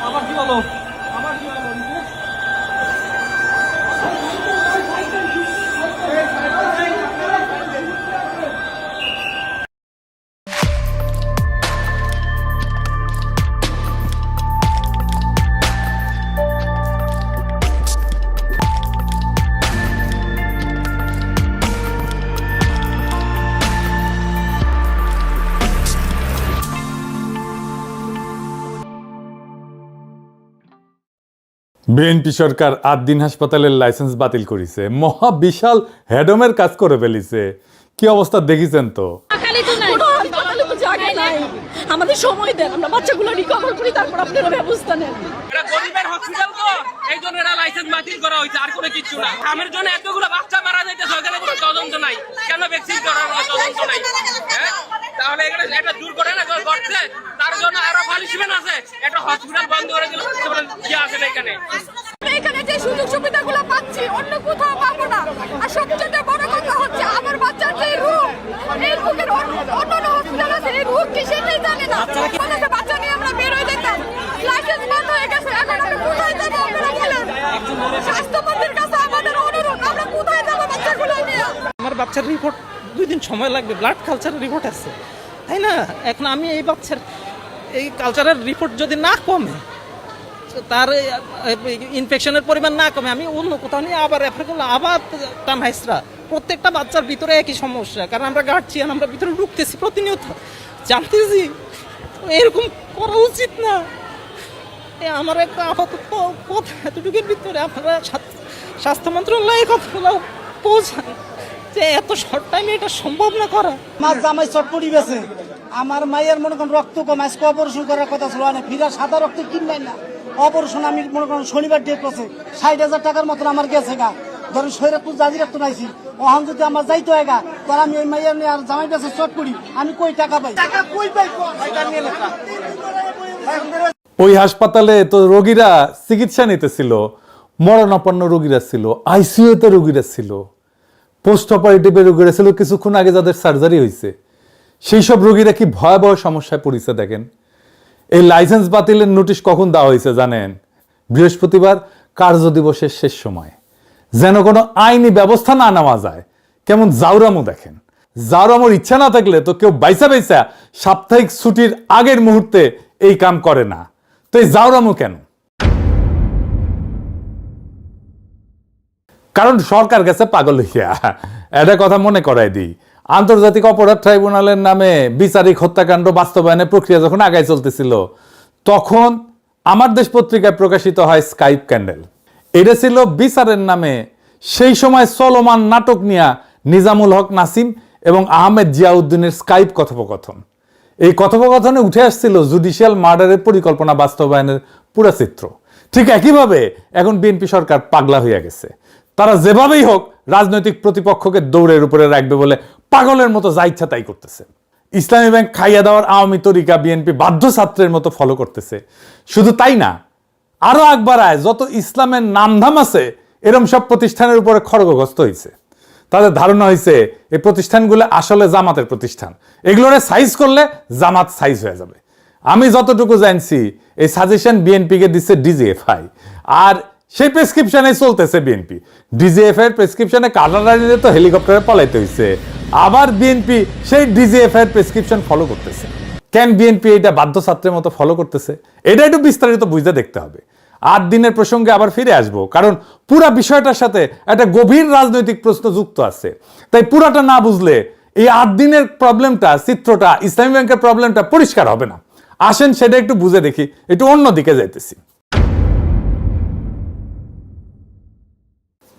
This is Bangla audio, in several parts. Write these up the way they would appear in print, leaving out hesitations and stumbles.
আবার কি হলো? আবার কি হলো? বিএনপি সরকার 8 দিন হাসপাতালের লাইসেন্স বাতিল করেছে, মহা বিশাল হেডমের কাজ করে ফেলিছে। কি অবস্থা দেখিছেন তো? আমাদের সময় দেন, আমরা বাচ্চাগুলো রিকভার করি, তারপর আপনারা ব্যবস্থা নেন। এটা গরিবের হসপিটাল তো, এই জন্য এরা লাইসেন্স বাতিল করা হয়েছে, আর কোনো কিছু না। খামের জন্য এতগুলো বাচ্চা মারা যাইতেছে, ওখানে কোনো তদন্ত নাই। কেন ভ্যাকসিন করার কোনো তদন্ত নাই? তাহলে এখানে এটা দূর করে না করছে, তার জন্য আরো পানিশমেন্ট আছে। একটা হসপিটাল বন্ধ করে দিল, কি আছে না এখানে? এখানে যে সুযোগ সুবিধাগুলো পাচ্ছি অন্য কোথাও পাবো না। আর সবচেয়ে বড় কথা হচ্ছে আমার বাচ্চার যে রোগ, এই রোগের অন্য হসপিটাল আছে, এই রোগ কি সেটাই জানে না। বাচ্চা নিয়ে আমরা বের হয়ে যেতাম, লাইসেন্স বন্ধ হয়ে গেছে, এখন আমরা কোথায় যাবো? আপনারা বলেন। স্বাস্থ্যমন্ত্রীর কাছে আমাদের অনুরোধ, আমরা কোথায় যাবো বাচ্চাগুলো নিয়ে? আমার বাচ্চার রিপোর্ট 2 দিন সময় লাগবে, ব্লাড কালচারের রিপোর্ট আছে, তাই না? এখন আমি এই বাচ্চার এই কালচারের রিপোর্ট যদি না কমে, তার ইনফেকশনের পরিমাণ না কমে, আমি অন্য কোথাও নিয়ে আবার রেফার করলাম, আবার টানহাইসরা। প্রত্যেকটা বাচ্চার ভিতরে একই সমস্যা, কারণ আমরা গার্জিয়ান, আমরা ভিতরে ঢুকতেছি প্রতিনিয়ত, জানতেছি এরকম করা উচিত না। আমার একটা আপাতত কথা এতটুকুর ভিতরে আপনারা স্বাস্থ্য মন্ত্রণালয়ে কথাগুলো পৌঁছান যে এত শর্ট টাইমে এটা সম্ভব না করা। আমার জামাই চটপটি বেছে, আমার মায়ের মনে করেন রক্ত কম, আজকে অপারেশন করার কথা ছিল না, ফিরা সাদা রক্ত কিনলেন না। অপারেশন আমি মনে করেন শনিবার ডেট করছে, 60,000 টাকার মতন আমার গেছে গা। ধরেন শরীরে তুই জাজি রাখতে নাইছি, ওখান যদি আমার যাইতে হয় গা, তাহলে আমি ওই মাইয়ার নিয়ে আর জামাই বেছে চট করি, আমি কই টাকা পাই? টাকা কই পাই? ওই হাসপাতালে তো রোগীরা চিকিৎসা নিতেছিল, মরণাপন্ন রোগীরা ছিল, আইসিইউতে রোগীরা ছিল, পোস্ট অপারেটিভে রোগীরা ছিল, কিছুক্ষণ আগে যাদের সার্জারি হয়েছে, সেই সব রোগীরা কি ভয়াবহ সমস্যায় পড়েছে দেখেন। এই লাইসেন্স বাতিলের নোটিশ কখন দেওয়া হয়েছে জানেন? বৃহস্পতিবার, কার্য দিবসের শেষ সময়, যেন কোনো আইনি ব্যবস্থা না নেওয়া যায়। কেমন জাউরামো দেখেন। জাউরামোর ইচ্ছা না থাকলে তো কেউ বাইসা বাইসা সাপ্তাহিক ছুটির আগের মুহূর্তে এই কাম করে না। তো এই জাউরামো কেন? কারণ সরকার গেছে পাগল হইয়া। এটা কথা মনে করাই দিই, আন্তর্জাতিক অপরাধ ট্রাইব্যুনালের নামে বিচারিক হত্যাকাণ্ড বাস্তবায়নের প্রক্রিয়া যখন আগায় চলতেছিল, তখন আমার দেশ পত্রিকায় প্রকাশিত হয় স্কাইপ ক্যান্ডেল। এটা ছিল বিচারের নামে সেই সময় চলমান নাটক নিয়া নিজামুল হক নাসিম এবং আহমেদ জিয়াউদ্দিনের স্কাইপ কথোপকথন। এই কথোপকথনে উঠে আসছিল জুডিশিয়াল মার্ডারের পরিকল্পনা বাস্তবায়নের পুরো চিত্র। ঠিক একইভাবে এখন বিএনপি সরকার পাগলা হইয়া গেছে। তারা যেভাবেই হোক রাজনৈতিক প্রতিপক্ষকে দৌড়ের উপরে রাখবে বলে পাগলের মতো যা ইচ্ছা তাই করতেছে। ইসলামী ব্যাংক খাইয়া দেওয়ার আওয়ামী তরিকা বিএনপি বাধ্য ছাত্রের মতো ফলো করতেছে। শুধু তাই না, আরো আকবারায় যত ইসলামের নামধাম আছে এরম সব প্রতিষ্ঠানের উপরে খড়গগ্রস্ত হয়েছে। তাদের ধারণা হয়েছে এই প্রতিষ্ঠানগুলো আসলে জামাতের প্রতিষ্ঠান, এগুলোরে সাইজ করলে জামাত সাইজ হয়ে যাবে। আমি যতটুকু জানছি এই সাজেশন বিএনপিকে দিচ্ছে ডিজিএফআই, আর সেই প্রেসক্রিপশনে চলতেছে বিএনপি। ডিজিএফআই এর প্রেসক্রিপশনে কাটারানিতে তো হেলিকপ্টারে পলাইতে হয়েছে, আবার বিএনপি সেই ডিজিএফআই এর প্রেসক্রিপশন ফলো করতেছে। কেন বিএনপি এটা বাধ্য ছাত্রের মতো ফলো করতেছে, এটা একটু বিস্তারিত বুঝতে দেখতে হবে। 8 দিনের প্রসঙ্গে আবার ফিরে আসবো, কারণ পুরা বিষয়টার সাথে একটা গভীর রাজনৈতিক প্রশ্ন যুক্ত আছে। তাই পুরাটা না বুঝলে এই 8 দিনের প্রবলেমটা, চিত্রটা, ইসলামী ব্যাংকের প্রবলেমটা পরিষ্কার হবে না। আসেন সেটা একটু বুঝে দেখি, একটু অন্য দিকে যাইতেছি।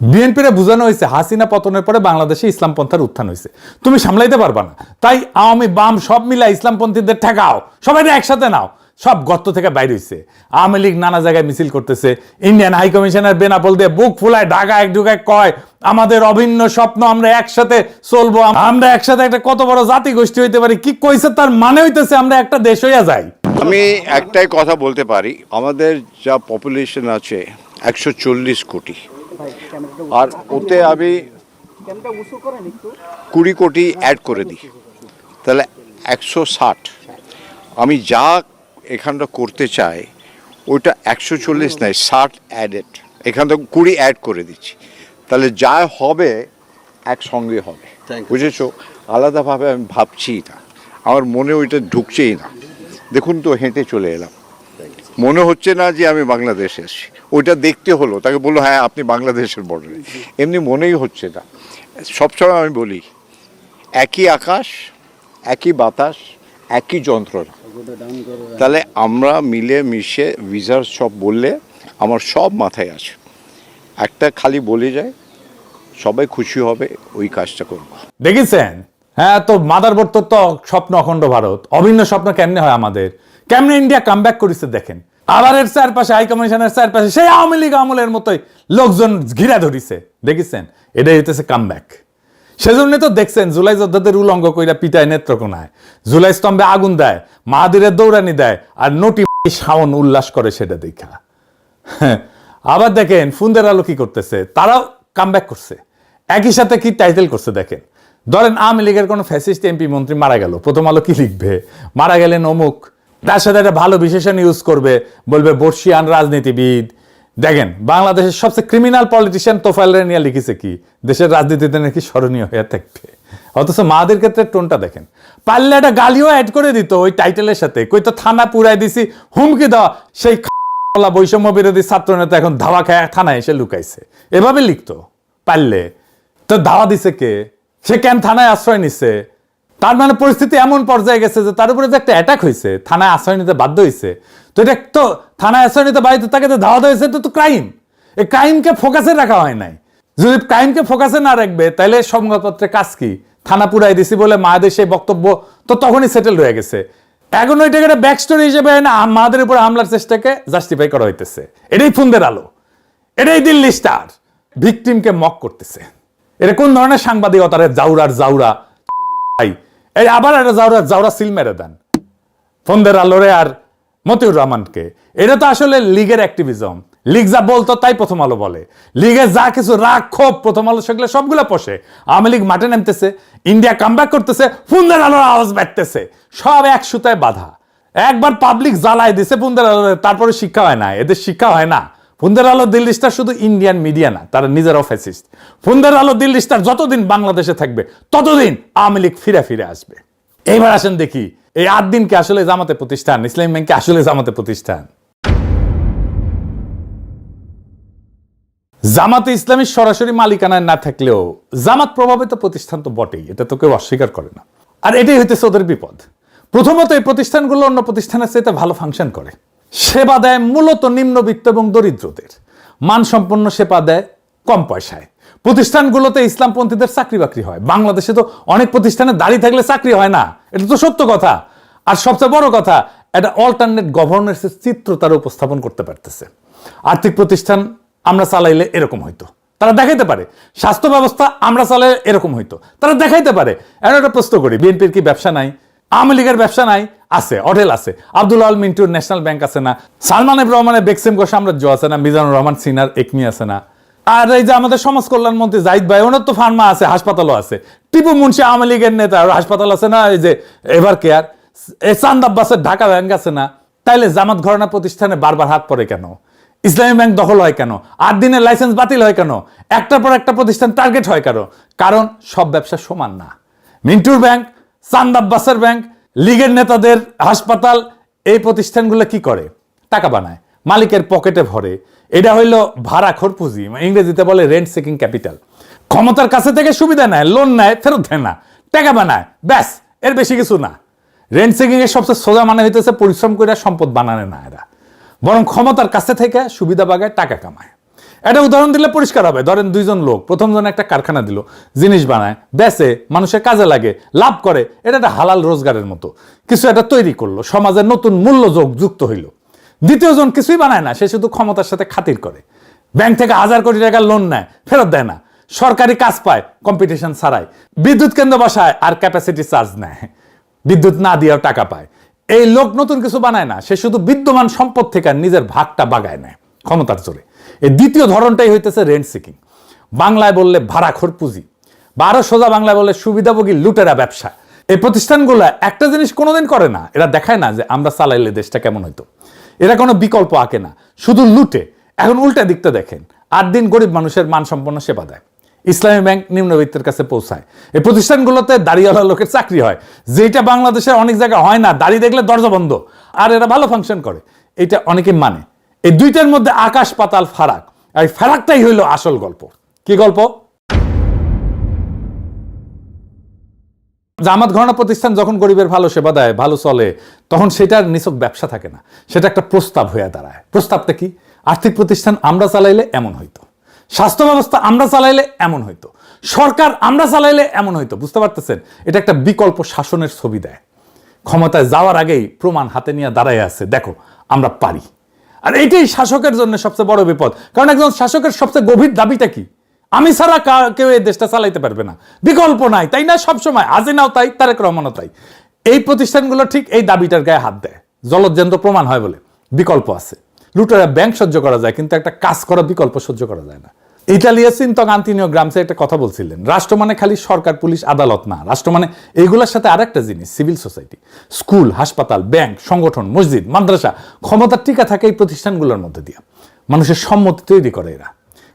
বিএনপিরে বোঝানো হয়েছে হাসিনা পতনের পরে বাংলাদেশে ইসলামপন্থার উত্থান হয়েছে, তুমি সামলাইতে পারবা না, তাই আওয়ামী বাম সব মিলা ইসলামপন্থীদের ঠেকাও, সবাই একসাথে নাও। সব গর্ত থেকে বাইরে হয়েছে। আওয়ামী লীগ নানা জায়গায় মিছিল করতেছে, ইন্ডিয়ান হাই কমিশনার বেনাপোল দিয়ে বুক ফুলায় ঢাকায় ঢুকায় কয় আমাদের অভিন্ন স্বপ্ন, আমরা একসাথে চলবো, আমরা একসাথে একটা কত বড় জাতি গোষ্ঠী হইতে পারি। কি কইছে তার মানে হইতেছে আমরা একটা দেশ হইয়া যাই। আমি একটাই কথা বলতে পারি, আমাদের যা পপুলেশন আছে 140 কোটি, আর ওতে আমি 20 কোটি অ্যাড করে দিই, তাহলে 160। আমি যা এখানটা করতে চাই ওইটা 140 নাই, 60 অ্যাডেড, এখান থেকে 20 অ্যাড করে দিচ্ছি, তাহলে যা হবে একসঙ্গে হবে, বুঝেছো? আলাদাভাবে আমি ভাবছি না, আমার মনে ওইটা ঢুকছেই না। দেখুন তো, হেঁটে চলে এলাম, মনে হচ্ছে না যে আমি বাংলাদেশে এসেছি। ওইটা দেখতে হলো, তাকে বললো হ্যাঁ আপনি বাংলাদেশের বর্ডারে, এমনি মনেই হচ্ছে না। সবসময় আমি বলি একই আকাশ, একই বাতাস, একই যন্ত্রণা। তাহলে আমরা মিলে মিশে ভিসার সব বললে আমার সব মাথায় আছে, একটা খালি বলে যায় সবাই খুশি হবে, ওই কাজটা করবো। দেখেছেন? হ্যাঁ, তো মাদারবোর্ড তো স্বপ্ন অখণ্ড ভারত, অভিন্ন স্বপ্ন কেমনে হয় আমাদের, কেমনে ইন্ডিয়া কামব্যাক করেছে দেখেন। আবার এর চারপাশে হাই কমিশনের চারপাশে সেই আওয়ামী লীগ আমলের মতোই লোকজন ঘিরা ধরিছে, দেখেছেন? এটাই হইতেছে কামব্যাক। সেজন্য তো দেখছেন জুলাই যোদ্ধাদের উলঙ্গ কইরা পিটায় নেত্রকোনায়, জুলাই স্তম্ভে আগুন দেয়, মাহাদিরের দৌড়ানি দেয়, আর নটি শাওন উল্লাস করে সেটা দেখা। আবার দেখেন ফুন্দের আলো কি করতেছে, তারাও কামব্যাক করছে, একই সাথে কি টাইটেল করছে দেখেন। ধরেন আওয়ামী লীগের কোনো ফ্যাসিস্ট এমপি মন্ত্রী মারা গেল, প্রথম আলো কি লিখবে? মারা গেলেন অমুক, তার সাথে একটা ভালো বিশেষণ ইউজ করবে, বলবে বর্ষিয়ান রাজনীতিবিদ। দেখেন বাংলাদেশের সবচেয়ে ক্রিমিনাল পলিটিশিয়ান তোফায়েল নিয়ে লিখেছে কি দেশের রাজনীতিতে নাকি স্মরণীয় হয়ে থাকবে, অথচ মাদের ক্ষেত্রে টোনটা দেখেন। পারলে একটা গালিও অ্যাড করে দিত ওই টাইটেলের সাথে, কই তো থানা পুরাই দিছি, হুমকি দেওয়া, সেই বৈষম্য বিরোধী ছাত্র নেতা এখন ধাওয়া খায় থানায় এসে লুকাইছে, এভাবে লিখতো পারলে। তো ধাওয়া দিছে কে? সে কেন থানায় আশ্রয় নিচ্ছে? তার মানে পরিস্থিতি এমন পর্যায়ে গেছে যে তার উপরে যে একটা অ্যাটাক হয়েছে, থানায় আশ্রয় নিতে বাধ্য হয়েছে, তো এটা তো থানায় আশ্রয় নিতে বাধ্য, তাকে তো ধাওয়া হয়েছে, তো ক্রাইম। এই ক্রাইমকে ফোকাসে রাখা হয় নাই। যদি ক্রাইমকে ফোকাসে না রাখবে তাহলে সংবাদপত্রে কাজ কি? থানা পুরাই দিছি বলে মায়েদের সেই বক্তব্য তো তখনই সেটেল হয়ে গেছে। এখন ওইটাকে একটা ব্যাক স্টোরি হিসেবে না মাদের উপর হামলার চেষ্টাকে জাস্টিফাই করা হইতেছে। এটাই ফুন্দের আলো, এটাই দিল্লি স্টার, ভিকটিমকে মক করতেছে। এটা কোন ধরনের সাংবাদিকতার জাউরার জাউরা ভাই? এই আবার একটা জাউরা সিল মেরে দেন ফন্দের আলোরে আর মতিউর রহমানকে। এটা তো আসলে লীগের অ্যাক্টিভিজম। লীগ যা বলতো তাই প্রথম আলো বলে, লীগের যা কিছু রাগ ক্ষোভ প্রথম আলো সেগুলো সবগুলো পোষে। আওয়ামী লীগ মাঠে নামতেছে, ইন্ডিয়া কামব্যাক করতেছে, ফুন্দের আলোর আওয়াজ বাড়তেছে, সব এক সুতায় বাধা। একবার পাবলিক জ্বালায় দিছে ফুন্দের আলো, তারপরে শিক্ষা হয় না, এদের শিক্ষা হয় না। ফুন্দের আলো দিল্লি স্টার শুধু ইন্ডিয়ান মিডিয়া না, তারা নিজেরাও ফ্যাসিস্ট। ফুন্দের আলো দিল্লি স্টার যতদিন বাংলাদেশে থাকবে ততদিন আওয়ামী লীগ ফিরে ফিরে আসবে। এইবার আসেন দেখি এই 8 দিনকে আসলে জামাতে প্রতিষ্ঠান, ইসলামী ব্যাংকে আসলে জামাতে প্রতিষ্ঠান। জামাতে ইসলামী সরাসরি মালিকানায় না থাকলেও জামাত প্রভাবিত প্রতিষ্ঠান তো বটেই, এটা তো কেউ অস্বীকার করে না। আর এটাই হইতেছে ওদের বিপদ। প্রথমত এই প্রতিষ্ঠানগুলো অন্য প্রতিষ্ঠানের চাইতে ভালো ফাংশন করে, সেবা দেয় মূলত নিম্নবিত্ত এবং দরিদ্রদের, মানসম্পন্ন সেবা দেয় কম পয়সায়। প্রতিষ্ঠানগুলোতে ইসলামপন্থীদের চাকরি বাকরি হয়। বাংলাদেশে তো অনেক প্রতিষ্ঠানে দাঁড়িয়ে থাকলে চাকরি হয় না, এটা তো সত্য কথা। আর সবচেয়ে বড় কথা, একটা অল্টারনেট গভর্নেন্সের চিত্র তারা উপস্থাপন করতে পারতেছে। আর্থিক প্রতিষ্ঠান আমরা চালাইলে এরকম হইতো, তারা দেখাইতে পারে। স্বাস্থ্য ব্যবস্থা আমরা চালাইলে এরকম হইতো, তারা দেখাইতে পারে। একটা প্রশ্ন করি, বিএনপির কি ব্যবসা নাই? আওয়ামী লীগের ব্যবসা নাই? আছে, হোটেল আছে। আব্দুল আল মিন্টুর ন্যাশনাল ব্যাংক আছে না? সালমান ইব রহমানের বেক্সিমকো সাম্রাজ্য আছে না? মিজানুর রহমান সিনার একমি আছে না? আর এই যে আমাদের সমাজ কল্যাণ মন্ত্রী জাহিদ ভাই, ওনার তো ফার্মা আছে, হাসপাতালও আছে। টিপু মুন্সি আওয়ামী লীগের নেতা, হাসপাতাল আছে না? এই যে এভার কেয়ার, চাঁদ আব্বাসের ঢাকা ব্যাংক আছে না? তাইলে জামাত ঘরানা প্রতিষ্ঠানে বারবার হাত পড়ে কেন? ইসলামী ব্যাংক দখল হয় কেন? 8 দিনের লাইসেন্স বাতিল হয় কেন? একটার পর একটা প্রতিষ্ঠান টার্গেট হয় কেন? কারণ সব ব্যবসা সমান না। মিন্টুর ব্যাংক, চাঁদ আব্বাসের ব্যাংক, লীগের নেতাদের হাসপাতাল, এই প্রতিষ্ঠানগুলো কি করে? টাকা বানায়, মালিকের পকেটে ভরে। এটা হইল ভাড়াখোর পুঁজি, ইংরেজিতে বলে রেন্ট সিকিং ক্যাপিটাল। ক্ষমতার কাছে থেকে সুবিধা নেয়, লোন নেয়, ফেরত দেয় না, টাকা বানায়, ব্যাস, এর বেশি কিছু না। রেন্ট সিকিং এর সবচেয়ে সোজা মানে হইতেছে পরিশ্রম করে সম্পদ বানানে না এরা, বরং ক্ষমতার কাছে থেকে সুবিধা বাগায়, টাকা কামায়। একটা উদাহরণ দিলে পরিষ্কার হবে। ধরেন 2 জন লোক, প্রথম জন একটা কারখানা দিল, জিনিস বানায়, বেচে, মানুষের কাজে লাগে, লাভ করে, এটা একটা হালাল রোজগারের মতো কিছু একটা তৈরি করলো, সমাজের নতুন মূল্য যুক্ত হইল। দ্বিতীয় জন কিছুই বানায় না, সে শুধু ক্ষমতার সাথে খাতির করে, ব্যাংক থেকে 1000 কোটি টাকা লোন নেয়, ফেরত দেয় না, সরকারি কাজ পায় কম্পিটিশন ছাড়াই, বিদ্যুৎ কেন্দ্র বসায় আর ক্যাপাসিটি চার্জ নেয়, বিদ্যুৎ না দিয়েও টাকা পায়। এই লোক নতুন কিছু বানায় না, সে শুধু বিদ্যমান সম্পদ থেকে নিজের ভাগটা বাগায় নেয় ক্ষমতার জোরে। এই দ্বিতীয় ধরনটাই হইতেছে রেন্ট সিকিং, বাংলায় বললে ভাড়াখোর পুঁজি, বা আরো সোজা বাংলায় বললে সুবিধাভোগী লুটেরা ব্যবসা। এই প্রতিষ্ঠানগুলো একটা জিনিস কোনোদিন করে না, এরা দেখায় না যে আমরা চালাইলে দেশটা কেমন হইতো। এরা কোনো বিকল্প আঁকে না, শুধু লুটে। এখন উল্টা দিকটা দেখেন, 8 দিন গরিব মানুষের মানসম্পন্ন সেবা দেয়। ইসলামী ব্যাংক নিম্নবিত্তের কাছে পৌঁছায়। এই প্রতিষ্ঠানগুলোতে দাড়িওয়ালা লোকের চাকরি হয়, যেটা বাংলাদেশের অনেক জায়গায় হয় না। দাড়ি দেখলে দরজা বন্ধ, আর এরা ভালো ফাংশন করে, এটা অনেকে মানে। এই দুইটার মধ্যে আকাশ পাতাল ফারাক, আর এই ফারাকটাই হইল আসল গল্প। কি গল্প? জামাত ঘরানা প্রতিষ্ঠান যখন গরিবের ভালো সেবা দেয়, ভালো চলে, তখন সেটার নিছক ব্যবসা থাকে না, সেটা একটা প্রস্তাব হয়ে দাঁড়ায়। প্রস্তাবটা কি? আর্থিক প্রতিষ্ঠান আমরা চালাইলে এমন হইতো, স্বাস্থ্য ব্যবস্থা আমরা চালাইলে এমন হইতো, সরকার আমরা চালাইলে এমন হইতো। বুঝতে পারতেছেন? এটা একটা বিকল্প শাসনের ছবি দেয়। ক্ষমতায় যাওয়ার আগেই প্রমাণ হাতে নিয়ে দাঁড়ায় আছে, দেখো আমরা পারি। আর এটাই শাসকের জন্য সবচেয়ে বড় বিপদ। কারণ একজন শাসকের সবচেয়ে গভীর দাবিটা কি? আমি ছাড়া কেউ এই দেশটা চালাইতে পারবে না, বিকল্প নাই, তাই না? সবসময় হাসিনাও তাই, তারেক রহমানও তাই। এই প্রতিষ্ঠানগুলো ঠিক এই দাবিটার গায়ে হাত দেয়, জলজ্যান্ত প্রমাণ হয় বলে। বিকল্প আছে, লুটেরা ব্যাংক সহ্য করা যায়, কিন্তু একটা কাজ করা বিকল্প সহ্য করা যায় না। ইটালিয়া চিন্তক আন্তোনিও গ্রামসি একটা কথা বলছিলেন, রাষ্ট্র মানে খালি সরকার, পুলিশ, আদালত না। রাষ্ট্র মানে এইগুলোর সাথে আরেকটা জিনিস, সিভিল সোসাইটি, স্কুল, হাসপাতাল, ব্যাংক, সংগঠন, মসজিদ, মাদ্রাসা। ক্ষমতার টিকা থাকে এই প্রতিষ্ঠানগুলোর মধ্যে দিয়ে, মানুষের সম্মতি তৈরি করে এরা।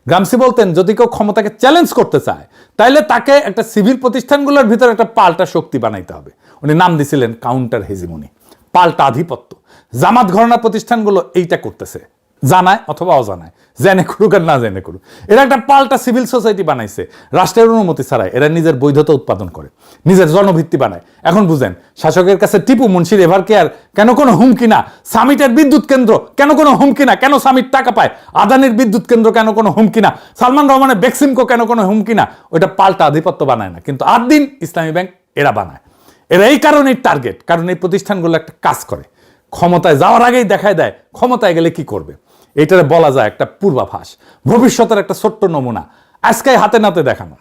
গ্রামসি বলতেন, যদি কেউ ক্ষমতাকে চ্যালেঞ্জ করতে চায়, তাইলে তাকে একটা সিভিল প্রতিষ্ঠানগুলোর ভিতরে একটা পাল্টা শক্তি বানাইতে হবে। উনি নাম দিছিলেন কাউন্টার হেজিমনি, পাল্টা আধিপত্য। জামাত ঘরানা প্রতিষ্ঠানগুলো এইটা করতেছে, জানায় অথবা অজানায়, জেনে করুক আর না জেনে করুক। এরা একটা পাল্টা সিভিল সোসাইটি বানাইছে, রাষ্ট্রের অনুমতি ছাড়াই। এরা নিজের বৈধতা উৎপাদন করে, নিজের জনভিত্তি বানায়। এখন বুঝেন, শাসকের কাছে টিপু মুন্সির এভার কেয়ার কেন কোনো হুমকি না? সামিটের বিদ্যুৎ কেন্দ্র কেন কোনো হুমকি না? কেন সামিট টাকা পায়? আদানির বিদ্যুৎ কেন্দ্র কেন কোনো হুমকি না? সালমান রহমানের বেক্সিমকো কেন কোনো হুমকি না? ওইটা পাল্টা আধিপত্য বানায় না, কিন্তু 8 দিন ইসলামী ব্যাংক এরা বানায়। এরা এই কারণেই টার্গেট, কারণ এই প্রতিষ্ঠানগুলো একটা কাজ করে, ক্ষমতায় যাওয়ার আগেই দেখায় দেয় ক্ষমতায় গেলে কি করবে। এইটারে বলা যায় একটা পূর্বাভাস, ভবিষ্যতের একটা ছোট্ট নমুনা, আজকে হাতে নাতে দেখানো।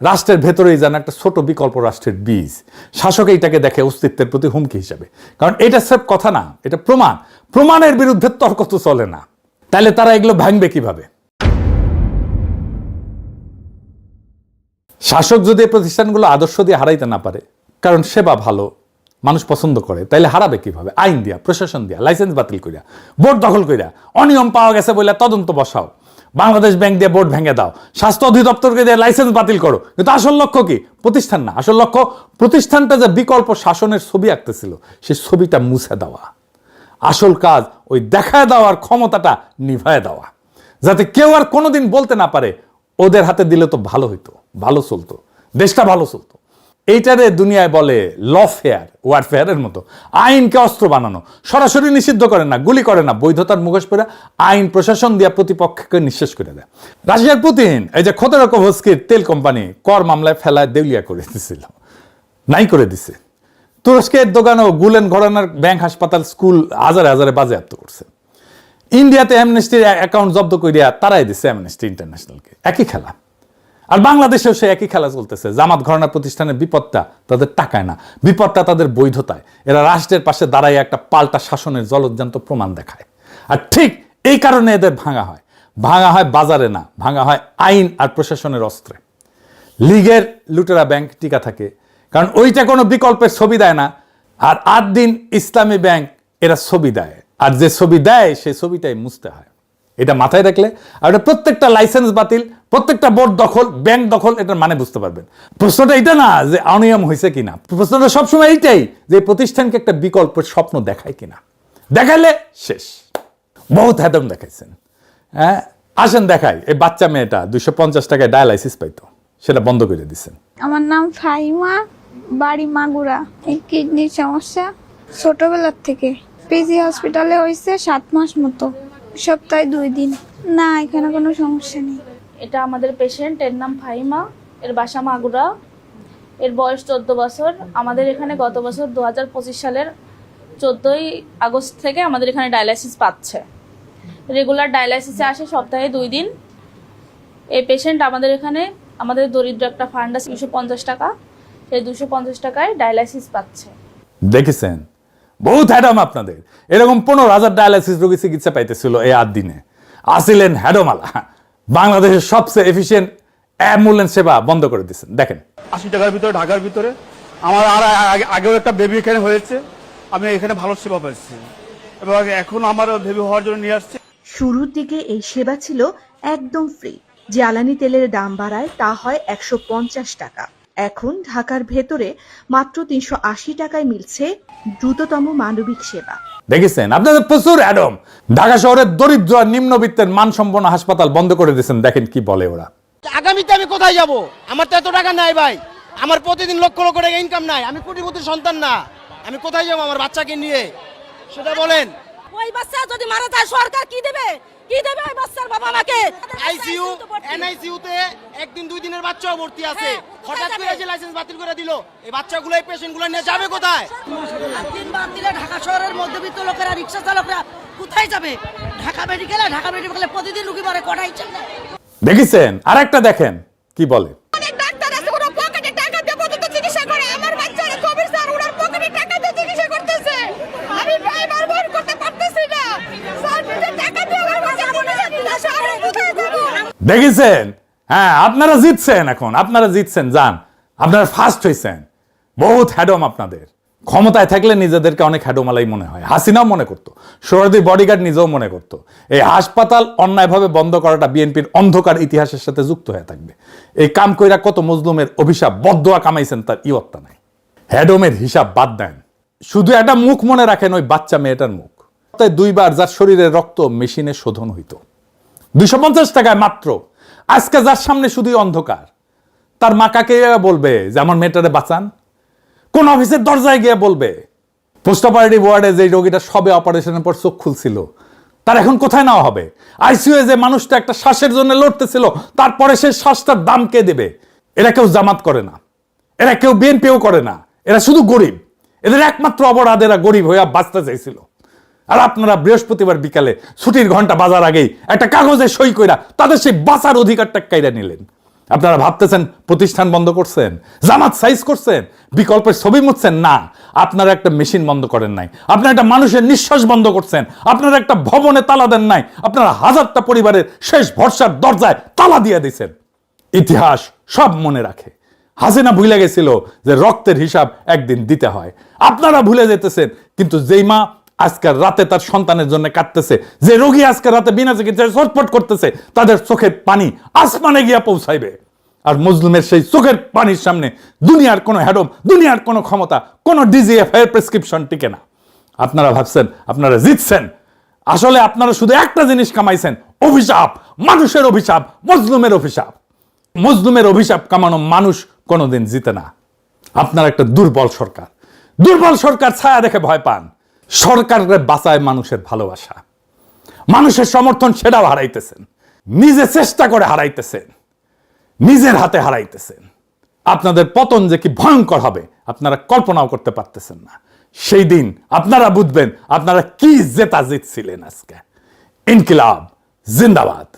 রাষ্ট্রের ভেতরেই যেন একটা ছোট বিকল্প রাষ্ট্রের বীজ। শাসক এইটাকে দেখে অস্তিত্বের প্রতি হুমকি হিসাবে, কারণ এটা সব কথা না, এটা প্রমাণ। প্রমাণের বিরুদ্ধে তর্ক তো চলে না। তাহলে তারা এগুলো ভাঙবে কিভাবে? শাসক যদি এই প্রতিষ্ঠানগুলো আদর্শ দিয়ে হারাইতে না পারে, কারণ সেবা ভালো, মানুষ পছন্দ করে, তাইলে হারাবে কিভাবে? আইন দিয়া, প্রশাসন দিয়া, লাইসেন্স বাতিল করিয়া, বোর্ড দখল করিয়া, অনিয়ম পাওয়া গেছে বলে তদন্ত বসাও, বাংলাদেশ ব্যাংক দিয়ে বোর্ড ভেঙে দাও, স্বাস্থ্য অধিদপ্তরকে দিয়ে লাইসেন্স বাতিল করো। কিন্তু আসল লক্ষ্য কি? প্রতিষ্ঠান না, আসল লক্ষ্য প্রতিষ্ঠানটা যে বিকল্প শাসনের ছবি আঁকতেছিল, সেই ছবিটা মুছে দেওয়া। আসল কাজ ওই দেখায় দেওয়ার ক্ষমতাটা নিভায় দেওয়া, যাতে কেউ আর কোনোদিন বলতে না পারে ওদের হাতে দিলে তো ভালো হইতো, ভালো চলতো, দেশটা ভালো চলতো। এইটারে দুনিয়ায় বলে লফেয়ার, ওয়ারফেয়ারের মতো। আইনকে অস্ত্র বানানো, সরাসরি নিষিদ্ধ করে না, গুলি করে না, বৈধতার মুখোশ পরে আইন প্রশাসন দিয়া প্রতিপক্ষকে নিঃশেষ করে দেয়। রাশিয়ার পুতিন এই যে খোদেরকোভস্কির তেল কোম্পানি কর মামলায় ফেলায় দেউলিয়া করে দিছিল, নাই করে দিছে। তুরস্কের দোকানও গুলেন ঘরানার ব্যাংক, হাসপাতাল, স্কুল হাজারে হাজারে বাজেয়াপ্ত করছে। ইন্ডিয়াতে অ্যামনেস্টির অ্যাকাউন্ট জব্দ করিয়া তারাই দিচ্ছে অ্যামনেস্টি ইন্টারন্যাশনালকে। একই খেলা। আর বাংলাদেশেও সে একই খেলা চলতেছে। জামাত ঘরানা প্রতিষ্ঠানের বিপদটা তাদের টাকায় না, বিপদটা তাদের বৈধতায়। এরা রাষ্ট্রের পাশে দাঁড়ায় একটা পাল্টা শাসনের জলজ্যান্ত প্রমাণ দেখায়। আর ঠিক এই কারণে এদের ভাঙা হয়। ভাঙা হয় বাজারে না, ভাঙা হয় আইন আর প্রশাসনের অস্ত্রে। লীগের লুটেরা ব্যাংক টিকা থাকে, কারণ ওইটা কোনো বিকল্পের ছবি দেয় না। আর 8 দিন ইসলামী ব্যাংক এরা ছবি দেয়, আর যে ছবি দেয় সেই ছবিটাই মুছতে হয়। এটা মাথায় রাখলে, আর এটা প্রত্যেকটা লাইসেন্স বাতিল, প্রত্যেকটা বোর্ড দখল, ব্যাংক দখল, এটার মানে বুঝতে পারবেন। প্রশ্নটা এটা না যে অনিয়ম হয়েছে কিনা, প্রশ্নটা সবসময় এইটাই যে প্রতিষ্ঠানকে একটা বিকল্পের স্বপ্ন দেখায় কিনা। দেখাইলে শেষ। বহুত হ্যাদম দেখাইছেন। হ্যাঁ, আসেন দেখাই। এই বাচ্চা মেয়েটা 250 টাকায় ডায়ালাইসিস পাইতো, সেটা বন্ধ করে দিচ্ছেন। আমার নাম ফাহিমা, বাড়ি মাগুরা। এই কিডনির সমস্যা ছোটবেলার থেকে। পিজি হসপিটালে হয়েছে 7 মাস মতো, সপ্তাহে 2 দিন। না, এখানে কোনো সমস্যা নেই। এটা আমাদের পেশেন্ট, এর নাম ফাহিমা, এর বাসা মাগুরা, এর বয়স 14 বছর। আমাদের এখানে গত বছর 2025 সালের 14ই আগস্ট থেকে আমাদের এখানে ডায়ালাইসিস পাচ্ছে। রেগুলার ডায়ালাইসিসে আসে সপ্তাহে 2 দিন। এই পেশেন্ট আমাদের এখানে, আমাদের দরিদ্র একটা ফান্ড আছে 250 টাকা, সেই 250 টাকায় ডায়ালাইসিস পাচ্ছে। দেখেছেন, বহুত হ্যাডম আপনাদের। এরকম 15,000 ডায়ালাইসিস রোগী চিকিৎসা পাইতেছিল এই 8 দিনে। আসিলেন হ্যাডমালা। বাংলাদেশের সবচেয়ে এফিশিয়েন্ট অ্যাম্বুলেন্স সেবা বন্ধ করে দিচ্ছেন। দেখেন 80 টাকার ভিতরে, ঢাকার ভিতরে। আমার আর আগেও একটা বেবি এখানে হয়েছে, আমি এখানে ভালো সেবা পাচ্ছি। এবং এখন আমারও ভেবে হওয়ার জন্য নিয়ে আসছে। শুরুর দিকে এই সেবা ছিল একদম ফ্রি। জ্বালানি তেলের দাম বাড়ায় তা হয় 150 টাকা। এখন ঢাকার ভেতরে মাত্র 380 টাকায় মিলছে দ্রুততম মানবিক সেবা। দেখেছেন আপনাদের প্রচুর অ্যাডম। ঢাকা শহরের দরিদ্র আর নিম্নবিত্তের মানসম্পন্ন হাসপাতাল বন্ধ করে দিয়েছেন। দেখেন কি বলে ওরা। আগামীতে আমি কোথায় যাব? আমার তো এত টাকা নাই ভাই, আমার প্রতিদিন লক্ষ লক্ষ টাকা ইনকাম নাই, আমি কোটিপতির সন্তান না, আমি কোথায় যাব আমার বাচ্চাকে নিয়ে সেটা বলেন। ওই বাচ্চা যদি মারা যায় সরকার কি দেবে? কি দেবে ওই বাচ্চার বাবা মাকে? আইসিইউ এনআইসিইউ তে একদিন দুই দিনের বাচ্চাও ভর্তি আছে, হঠাৎ করে যে লাইসেন্স বাতিল করে দিল, এই বাচ্চাগুলো এই পেশেন্টগুলো নিয়ে যাবে কোথায়? তিনবার দিলে ঢাকা শহরের মধ্যবিত্ত লোকেরা, রিকশা চালকরা কোথায় যাবে? ঢাকা মেডিকেলে প্রতিদিন রুগী মরে কটাই চলে। দেখেছেন আরেকটা দেখেন কি বলে। অনেক ডাক্তার আছে ওরা পকেটে টাকা দিয়ে পর্যন্ত চিকিৎসা করে। আমার বাচ্চারা কবির স্যার ওনার পকেটে টাকা দিয়ে চিকিৎসা করতেছে। আমি ড্রাইভার বহন করতে পারতেছি না স্যার, নিজে টাকা দিয়ে আমার বাচ্চা বলে যাচ্ছে শহরে কোথায় যাব? দেখেছেন? হ্যাঁ আপনারা জিতছেন, এখন আপনারা জিতছেন, যান আপনারা ফার্স্ট হয়েছেন। বহুত হ্যাডম আপনাদের। ক্ষমতায় থাকলে নিজেদেরকে অনেক হ্যাডোমালাই মনে হয়। হাসিনাও মনে করতো, সোহরাওয়ার্দীর বডিগার্ড নিজেও মনে করতো এই হাসপাতাল অন্যায়ভাবে বন্ধ করাটা বিএনপির অন্ধকার ইতিহাসের সাথে যুক্ত হয়ে থাকবে। এই কাম কইরা কত মজলুমের অভিশাপ বদদোয়া কামাইছেন তার ইয়ত্তা নাই। হ্যাডমের হিসাব বাদ দেন, শুধু একটা মুখ মনে রাখেন, ওই বাচ্চা মেয়েটার মুখ। তাই 2 বার যার শরীরের রক্ত মেশিনে শোধন হইতো 250 টাকায় মাত্র। আজকে যার সামনে শুধুই অন্ধকার, তার মা কাকে বলবে যে আমার মেয়েটারে বাঁচান? কোন অফিসের দরজায় গিয়ে বলবে? পোস্ট অপারেটিভ ওয়ার্ডে যে রোগীটা সবে অপারেশনের পর চোখ খুলছিল, তার এখন কোথায় নেওয়া হবে? আইসিইউ যে মানুষটা একটা শ্বাসের জন্য লড়তেছিল, তারপরে সেই শ্বাসটার দাম কে দেবে? এরা কেউ জামাত করে না, এরা কেউ বিএনপিও করে না, এরা শুধু গরিব। এদের একমাত্র অপরাধ এরা গরিব হইয়া বাঁচতে চাইছিল। আর আপনারা বৃহস্পতিবার বিকালে ছুটির ঘন্টা বাজার আগেই একটা কাগজে সই কইরা তাদের সেই বাঁচার অধিকারটা কাইরা নিলেন। আপনারা ভাবতেছেন প্রতিষ্ঠান বন্ধ করছেন, জামাত সাইজ করছেন, বিকল্পের ছবি মুছছেন। না, আপনারা একটা মেশিন বন্ধ করেন নাই, আপনারা একটা মানুষের নিঃশ্বাস বন্ধ করছেন, আপনারা একটা ভবনে তালা দেন নাই, আপনারা হাজারটা পরিবারের শেষ ভরসার দরজায় তালা দিয়ে দিয়েছেন। ইতিহাস সব মনে রাখে। হাসিনা ভুলে গেছিল যে রক্তের হিসাব একদিন দিতে হয়। আপনারা ভুলে যেতেছেন, কিন্তু যেই মা আজকের রাতে তার সন্তানের জন্য কাঁদতেছে, যে রোগী আজকের রাতে বিনা চিকিৎসায় ছটফট করতেছে, তাদের চোখের পানি আসমানে গিয়া পৌঁছাইবে। আর মজলুমের সেই চোখের পানির সামনে দুনিয়ার কোনো হ্যাডম, দুনিয়ার কোনো ক্ষমতা, কোনো ডিজিএফ এর প্রেসক্রিপশন টিকে না। আপনারা ভাবছেন আপনারা জিতছেন, আসলে আপনারা শুধু একটা জিনিস কামাইছেন, অভিশাপ, মানুষের অভিশাপ, মজলুমের অভিশাপ। মজলুমের অভিশাপ কামানো মানুষ কোনোদিন জিতে না। আপনারা একটা দুর্বল সরকার, দুর্বল সরকার ছায়া দেখে ভয় পান। সরকারকে বাঁচায় মানুষের ভালোবাসা, মানুষের সমর্থন, সেটাও হারাইতেছেন। নিজে চেষ্টা করে হারাইতেছেন, নিজের হাতে হারাইতেছেন। আপনাদের পতন যে কি ভয়ঙ্কর হবে আপনারা কল্পনাও করতে পারতেছেন না। সেই দিন আপনারা বুঝবেন আপনারা কি জেতা জিতছিলেন। আজকে ইনকিলাব জিন্দাবাদ।